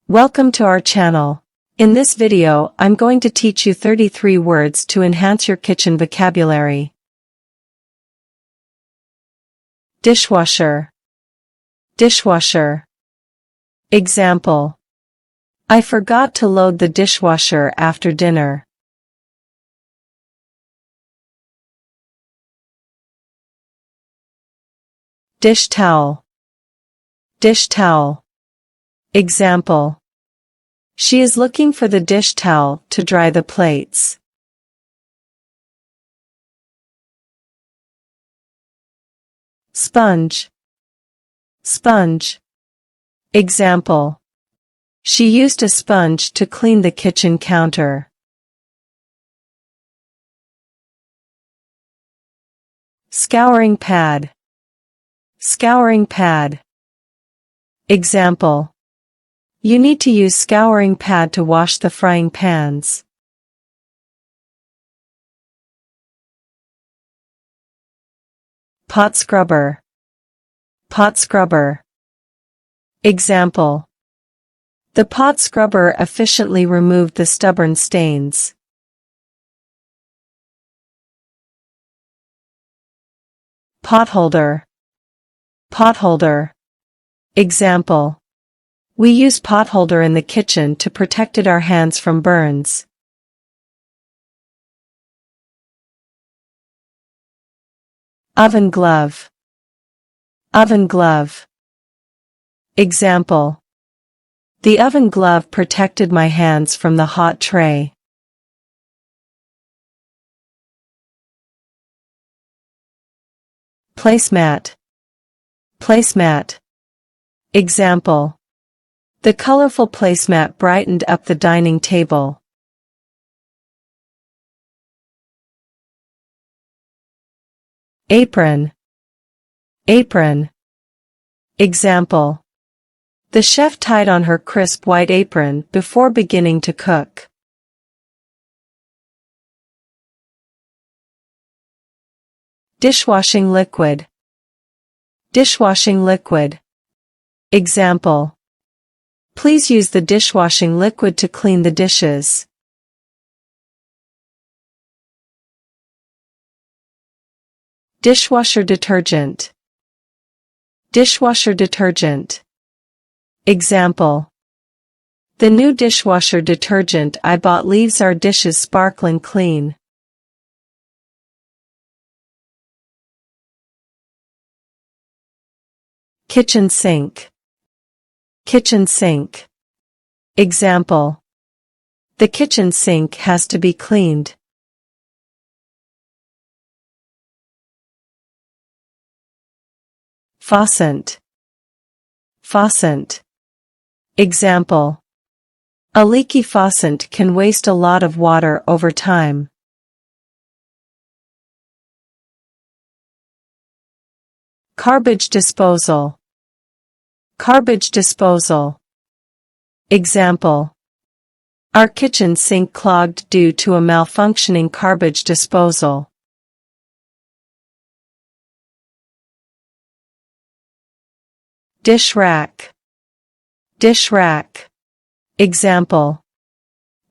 Welcome to our channel. In this video, I'm going to teach you 33 words to enhance your kitchen vocabulary. Dishwasher. Dishwasher. Example. I forgot to load the dishwasher after dinner. Dish towel. Dish towel. Example. She is looking for the dish towel to dry the plates. Sponge. Sponge. Example. She used a sponge to clean the kitchen counter. Scouring pad. Scouring pad. Example. You need to use scouring pad to wash the frying pans. Pot scrubber. Pot scrubber. Example. The pot scrubber efficiently removed the stubborn stains. Potholder. Potholder. Example. We use potholder in the kitchen to protect our hands from burns. Oven glove. Oven glove. Example. The oven glove protected my hands from the hot tray. Placemat. Placemat. Example. The colorful placemat brightened up the dining table. Apron. Apron. Example. The chef tied on her crisp white apron before beginning to cook. Dishwashing liquid. Dishwashing liquid. Example. Please use the dishwashing liquid to clean the dishes. Dishwasher detergent. Dishwasher detergent. Example. The new dishwasher detergent I bought leaves our dishes sparkling clean. Kitchen sink. Kitchen sink. Example. The kitchen sink has to be cleaned. Faucet. Faucet. Example. A leaky faucet can waste a lot of water over time. Garbage disposal. Garbage disposal. Example. Our kitchen sink clogged due to a malfunctioning garbage disposal. Dish rack. Dish rack. Example.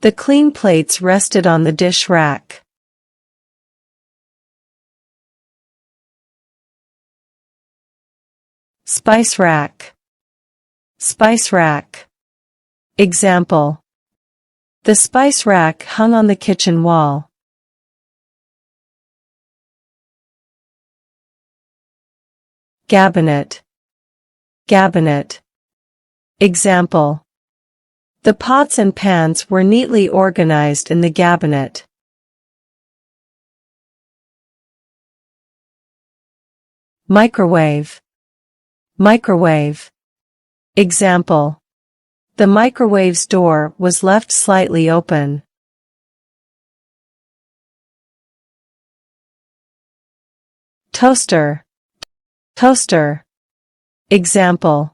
The clean plates rested on the dish rack. Spice rack. Spice rack. Example. The spice rack hung on the kitchen wall. Cabinet. Cabinet. Example. The pots and pans were neatly organized in the cabinet. Microwave. Microwave. Example. The microwave's door was left slightly open. Toaster. Toaster. Example.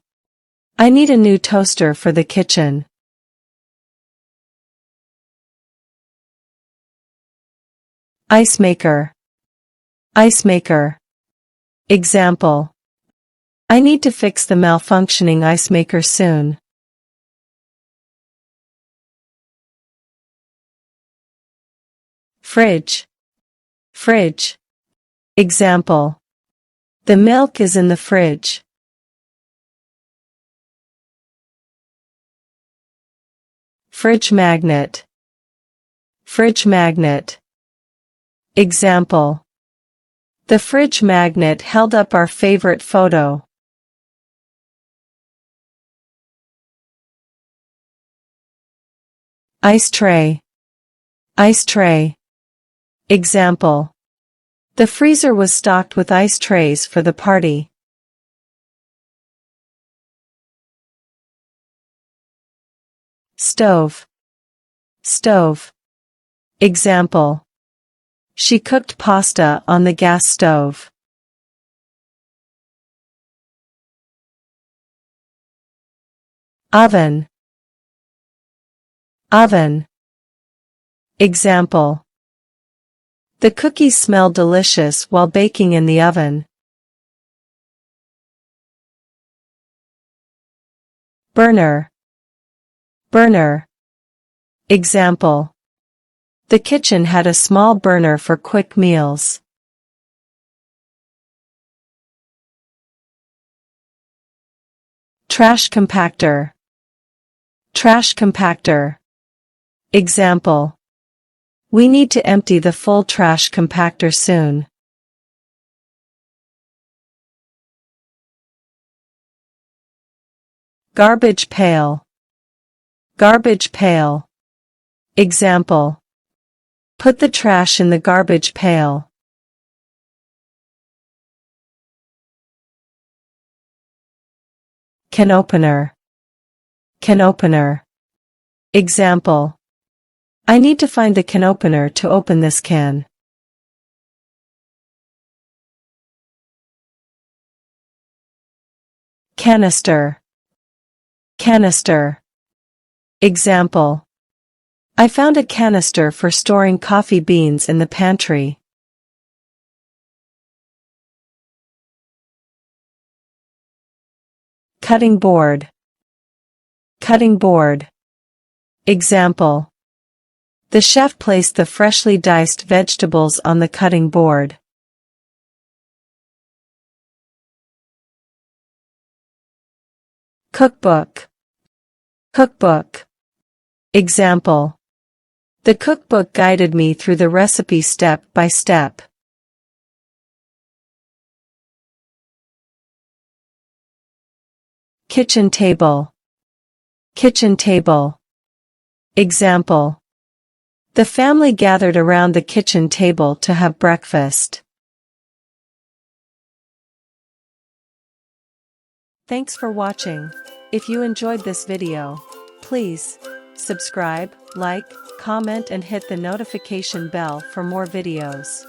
I need a new toaster for the kitchen. Ice maker. Ice maker. Example. I need to fix the malfunctioning ice maker soon. Fridge. Fridge. Example. The milk is in the fridge. Fridge magnet. Fridge magnet. Example. The fridge magnet held up our favorite photo. Ice tray. Ice tray. Example. The freezer was stocked with ice trays for the party. Stove. Stove. Example. She cooked pasta on the gas stove. Oven. Oven. Example. The cookies smell delicious while baking in the oven. Burner. Burner. Example. The kitchen had a small burner for quick meals. Trash compactor. Trash compactor. Example. We need to empty the full trash compactor soon. Garbage pail. Garbage pail. Example. Put the trash in the garbage pail. Can opener. Can opener. Example. I need to find the can opener to open this can. Canister. Canister. Example. I found a canister for storing coffee beans in the pantry. Cutting board. Cutting board. Example. The chef placed the freshly diced vegetables on the cutting board. Cookbook. Cookbook. Example. The cookbook guided me through the recipe step by step. Kitchen table. Kitchen table. Example. The family gathered around the kitchen table to have breakfast. Thanks for watching. If you enjoyed this video, please subscribe, like, comment and hit the notification bell for more videos.